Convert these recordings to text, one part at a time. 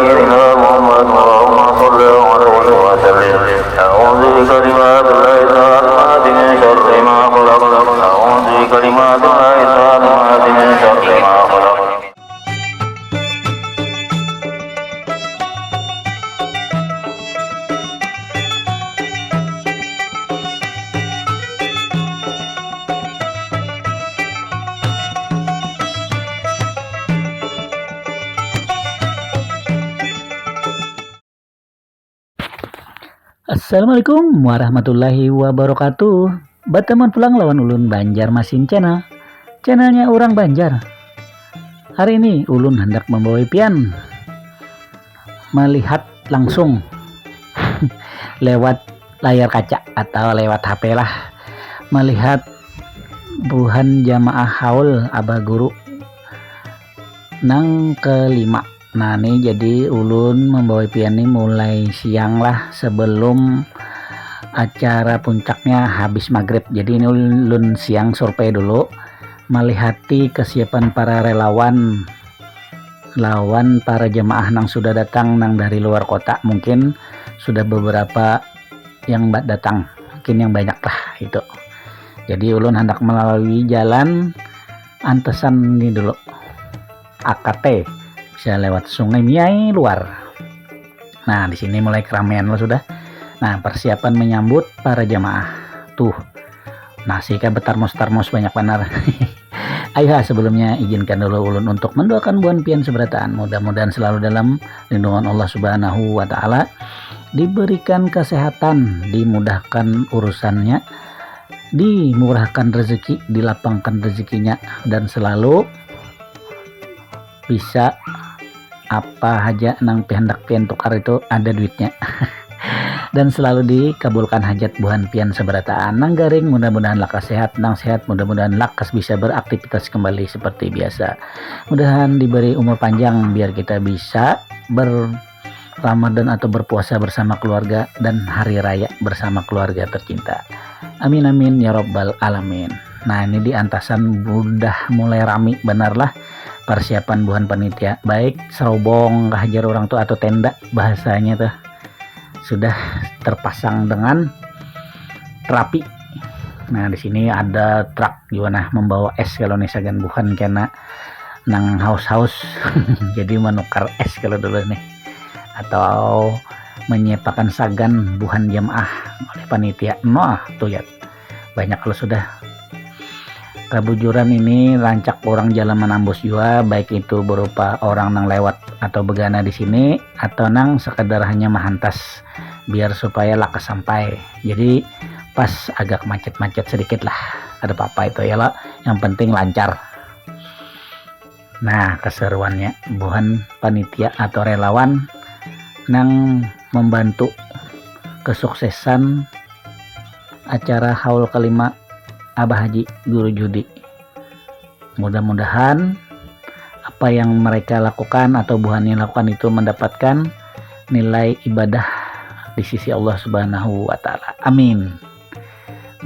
سيدنا محمد اللهم صل عليه وسلم أعوذ بكلمات الله التامات من شر ما خلق أعوذ بكلمات الله التامات من شر ما خلق. Assalamualaikum warahmatullahi wabarakatuh. Berteman pulang lawan ulun Banjarmasin channel. Channelnya orang Banjar. Hari ini ulun hendak membawa pian melihat langsung lewat layar kaca atau lewat HP lah, melihat buhan jamaah haul Abah Guru nang kelima. Nah nih jadi ulun membawa pian nih mulai siang lah sebelum acara puncaknya habis maghrib. Jadi ini ulun siang survei dulu melihati kesiapan para relawan lawan para jemaah nang sudah datang nang dari luar kota. Mungkin sudah beberapa yang datang, mungkin yang banyak lah itu. Jadi ulun hendak melalui jalan antesan ini dulu AKT, bisa lewat Sungai Miai luar. Nah di sini mulai keramaian lo sudah. Nah persiapan menyambut para jamaah tuh nasi kayak betarmos-tarmos banyak benar. Ayo sebelumnya izinkan dulu ulun untuk mendoakan buan pian seberataan, mudah-mudahan selalu dalam lindungan Allah Subhanahu wa Ta'ala, diberikan kesehatan, dimudahkan urusannya, dimurahkan rezeki, dilapangkan rezekinya, dan selalu bisa apa aja nang hendak pian tukar itu ada duitnya. Dan selalu dikabulkan hajat buhan pian seberataan nang garing, mudah-mudahan lakas sehat, nang sehat mudah-mudahan lakas bisa beraktivitas kembali seperti biasa. Mudahan diberi umur panjang biar kita bisa berRamadan atau berpuasa bersama keluarga dan hari raya bersama keluarga tercinta. Amin amin ya robbal alamin. Nah ini di antasan udah mulai rame benar lah persiapan buhan panitia, baik serobong hajar orang tuh atau tenda bahasanya tuh sudah terpasang dengan rapi. Nah di sini ada truk gimana membawa es kalau nih sagan bukan kena nang haus-haus jadi menukar es kalau dulu nih, atau menyiapkan sagan buhan jamaah oleh panitia. Nah tuh ya banyak kalau sudah kebujuran ini rancak orang jalan menambus juga, baik itu berupa orang nang lewat atau begana di sini atau nang sekedar hanya mahantas biar supaya lakas sampai. Jadi pas agak macet-macet sedikit lah, ada apa-apa itu ya lah, yang penting lancar. Nah keseruannya buhan panitia atau relawan nang membantu kesuksesan acara haul kelima Abah Haji Guru Judi. Mudah-mudahan apa yang mereka lakukan atau buhan yang lakukan itu mendapatkan nilai ibadah di sisi Allah Subhanahu wa Ta'ala. Amin.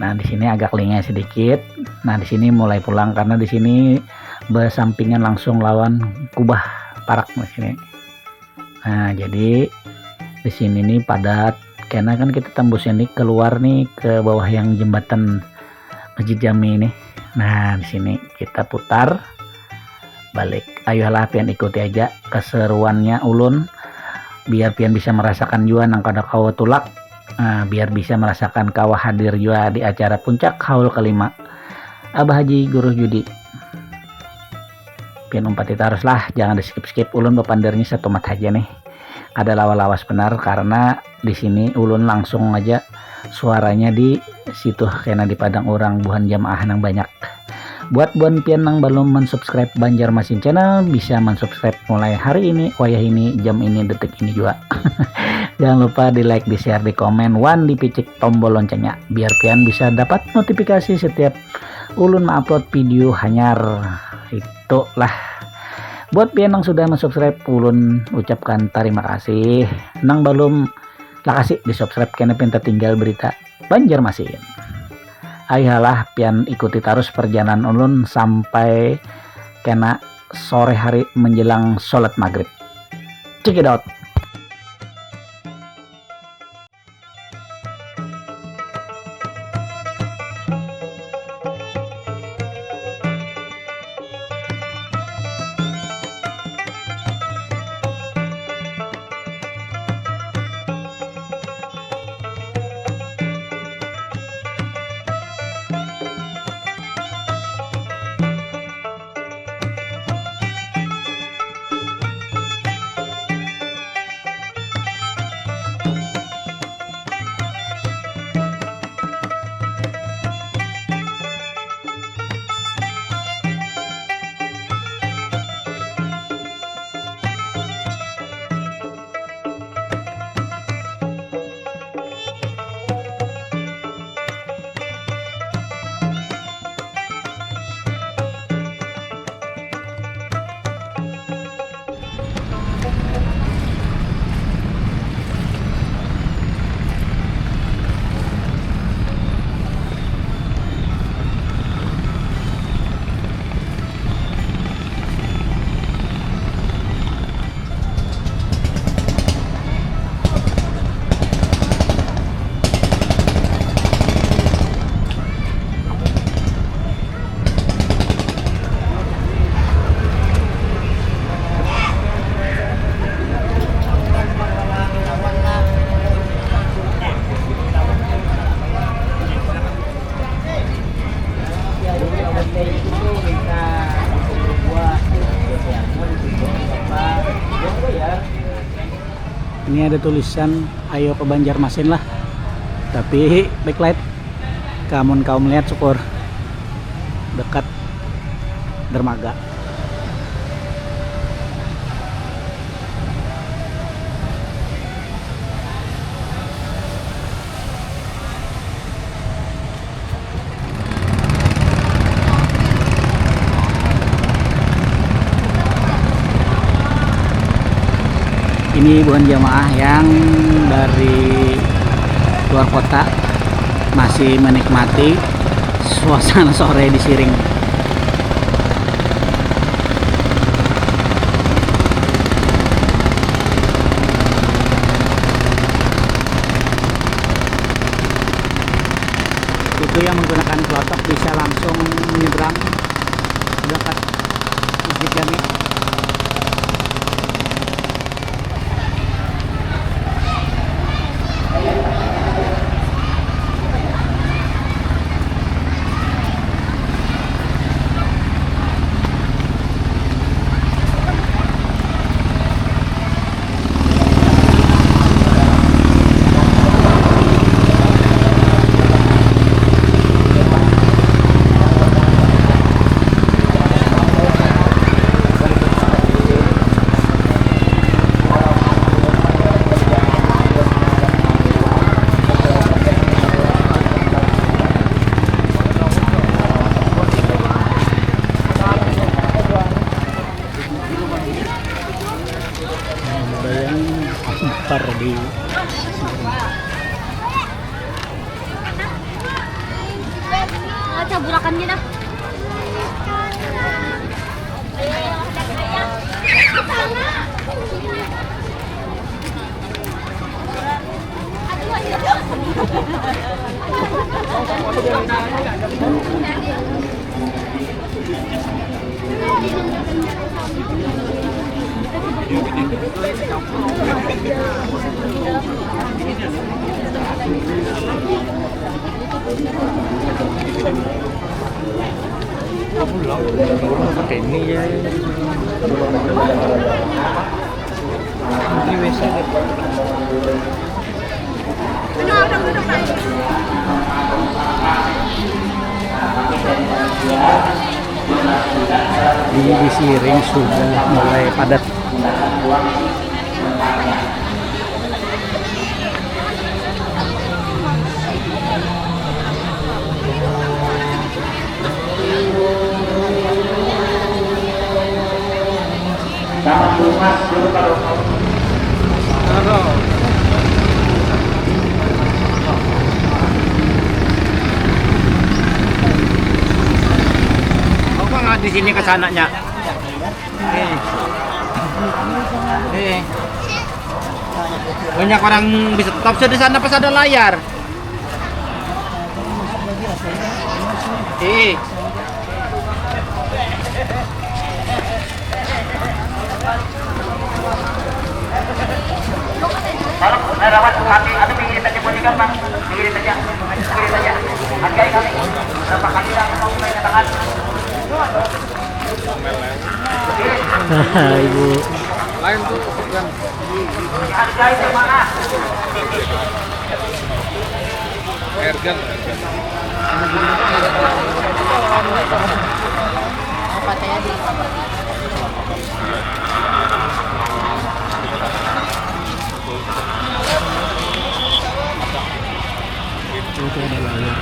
Nah di sini agak lingai sedikit. Nah di sini mulai pulang karena di sini bersampingan langsung lawan Kubah Parak di sini. Nah jadi di sini nih padat karena kan kita tembusnya nih keluar nih ke bawah yang jembatan Masjid Jami ini. Nah di sini kita putar balik. Ayolah pian ikuti aja keseruannya ulun biar pian bisa merasakan juga nang kada kawa tulak. Nah, biar bisa merasakan kawa hadir juga di acara puncak haul kelima Abah Haji Guru Judi. Pian umpati terus lah, jangan di skip ulun bepandernya satu mat aja nih. Ada lawas-lawas benar karena di sini ulun langsung aja suaranya di situ karena di padang orang buhan jamaah nang banyak. Buat buan pian nang belum mensubscribe Banjarmasin channel bisa mensubscribe mulai hari ini, wayah ini, jam ini, detik ini juga. Jangan lupa di like, di share, di komen, wan dipicik tombol loncengnya biar pian bisa dapat notifikasi setiap ulun upload video hanyar. Itulah buat pian nang sudah mensubscribe ulun ucapkan terima kasih. Nang belum lakasih di subscribe karena pian tertinggal berita Banjarmasin. Ayolah pian ikuti terus perjalanan ulun sampai kena sore hari menjelang sholat maghrib. Check it out. Ini ada tulisan ayo ke Banjarmasin lah, tapi backlight kamu kau melihat syukur dekat dermaga. Ini bukan jamaah yang dari luar kota masih menikmati suasana sore di Siring. Itu yang menggunakan klotok bisa langsung menyeberang dekat Masjid Jami. Di caburakan dia dah. Pakai ini ya. Ini WC. Di Siring sudah mulai padat. Di sini ke sananya. Banyak orang bisa tetap di sana pas ada layar. Kalau rawat kami ada pinggirin aja buat ikan bang, pinggirin aja, hargai kami. Berapa kali dah mau menyatakan? Ibu. Lain tuh kan. Hargai mana? Ergan. Apa tadi? Itu ada layar.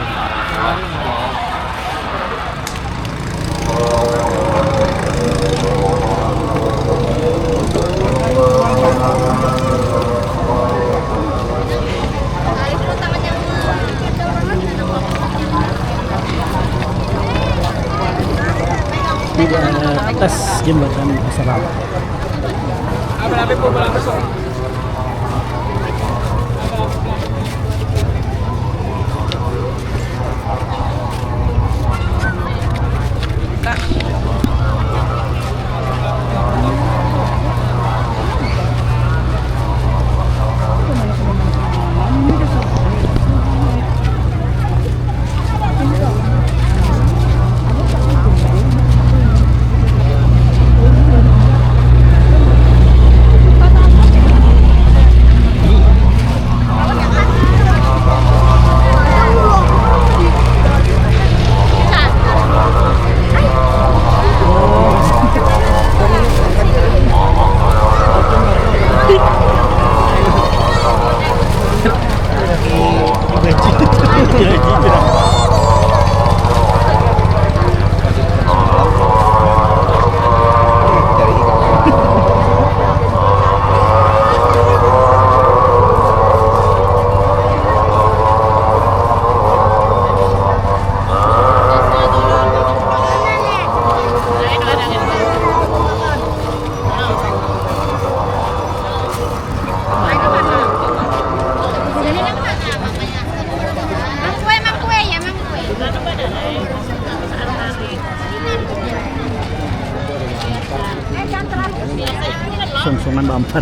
Di atas jembatan Seram. Sungsungan bumper.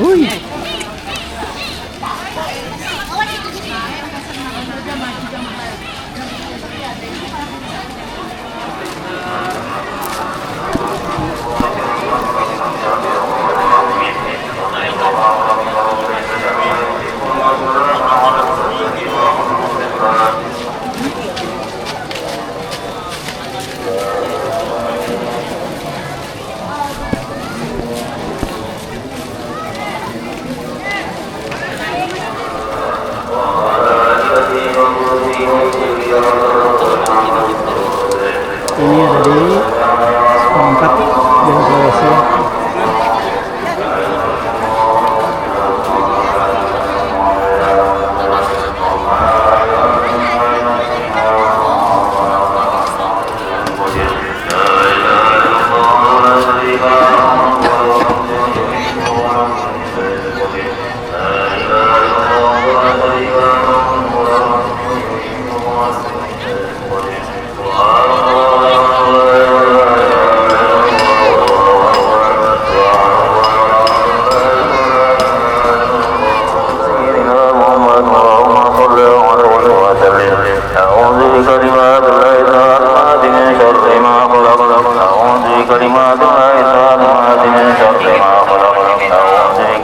Uy. Ini ada di Seperempat Jalan Sulawesi.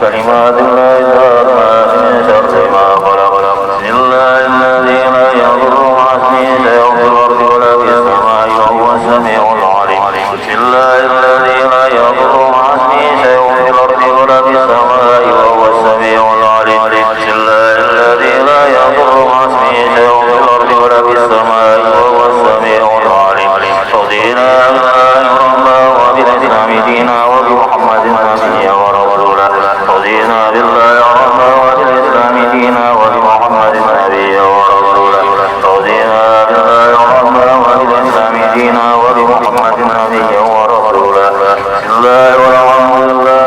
كلمات الله التامات من شر ما خلق بسم الله الذي لا يضر مع اسمه شيء في الأرض ولا في السماء وهو السميع العليم بسم الله الذي لا يضر مع اسمه شيء في الأرض ولا في السماء وهو السميع العليم بسم الله الذي لا يضر مع اسمه شيء في الأرض ولا في السماء وهو السميع العليم رضينا بالله ربا وبالإسلام دينا وبمحمد نبيا ورسولا رضينا بالله ربا وبالإسلام دينا وبمحمد نبيا ورسولا رضينا بالله ربا وبالإسلام دينا وبمحمد نبيا ورسولا بسم الله والحمد لله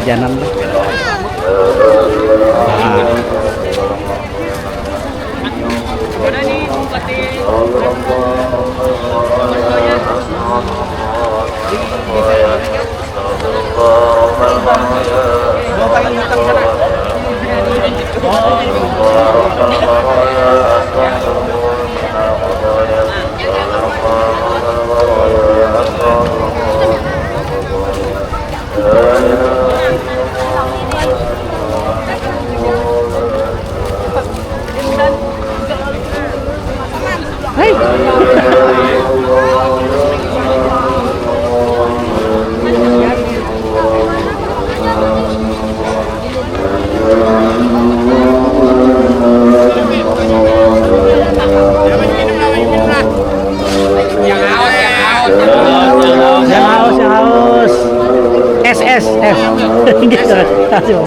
jajanan tuh. Yang haus. S. Gitu. Kasih.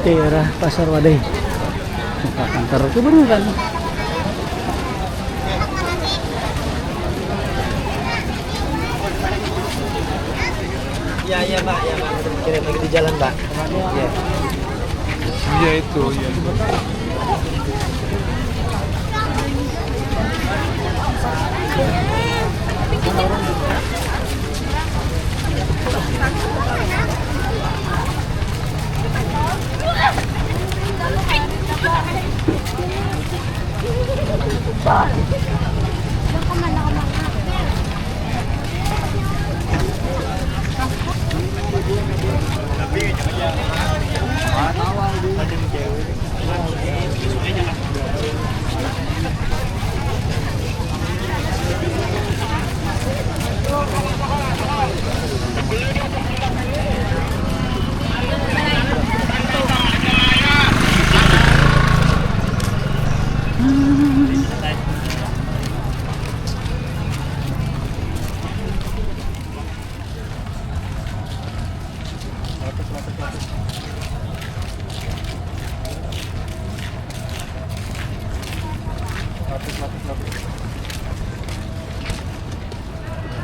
Daerah Pasar Wadai, kantor itu bener kan? Iya Mbak, kirim lagi di jalan Mbak. Iya. Iya itu, ya. Tapi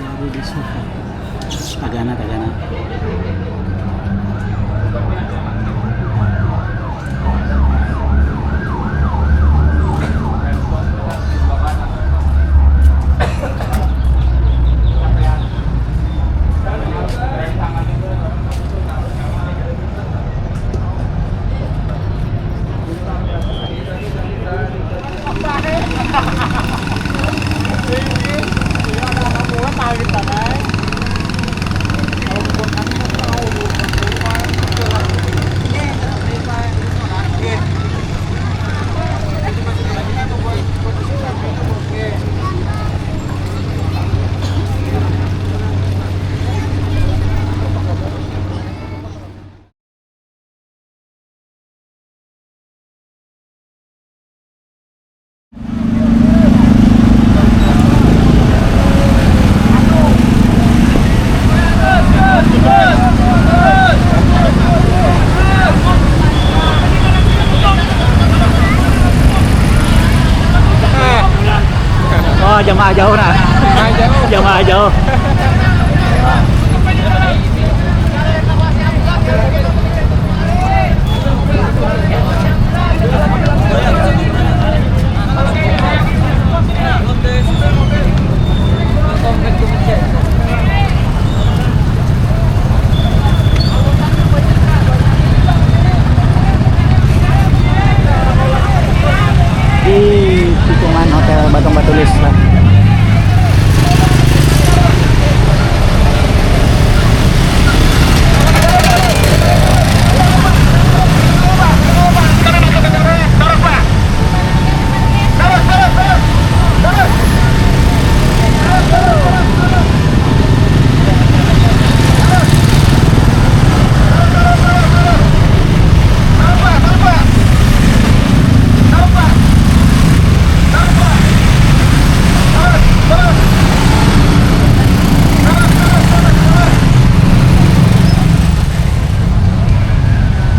Baru di sofa. Tagana. Oh, jamaah jauh nah. Jamaah jauh. Di tikungan Hotel Batung Batulis lah.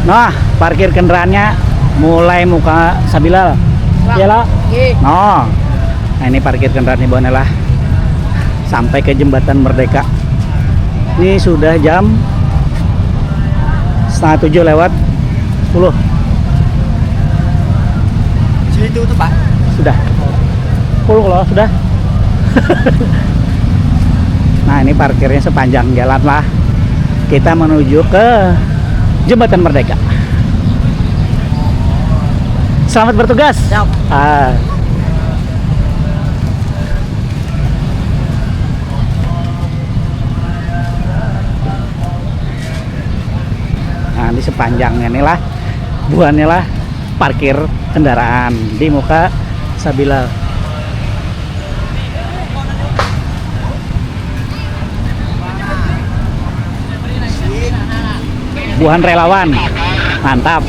Nah, parkir kendaraannya mulai muka Sabilal. Ya lah. No. Nah, ini parkir kendaraan di Bonela sampai ke Jembatan Merdeka. Ini sudah jam 6:30 lewat 10. Situ tuh Pak. Sudah. 10 kalau sudah. Nah, ini parkirnya sepanjang jalan lah. Kita menuju ke Jembatan Merdeka. Selamat bertugas. Siap. Nah, di sepanjangnya inilah buahnya lah parkir kendaraan di muka Sabilal. Buahan relawan, mantap.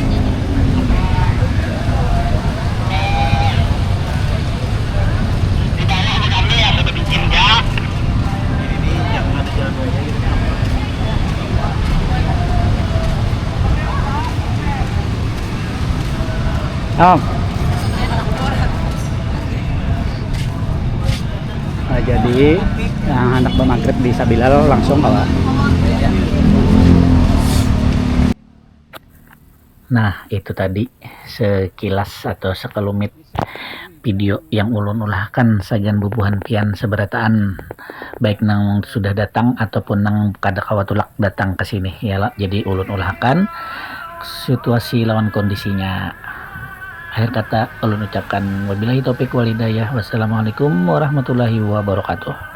Om. Nah, jadi yang anak bermagrib di Sabilal langsung bawa. Nah, itu tadi sekilas atau sekelumit video yang ulun ulahkan sagan bubuhan pian seberataan baik nang sudah datang ataupun nang kada kawatulak datang ke sini ya lah. Jadi ulun ulahkan situasi lawan kondisinya. Akhir kata ulun ucapkan wabillahi taufik wal hidayah. Wassalamualaikum warahmatullahi wabarakatuh.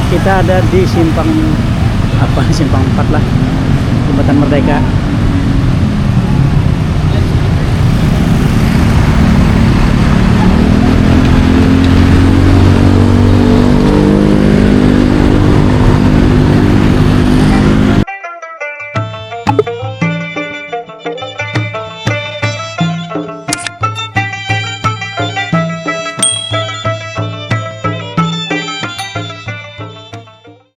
Kita ada di simpang apa simpang 4 lah, Jembatan Merdeka.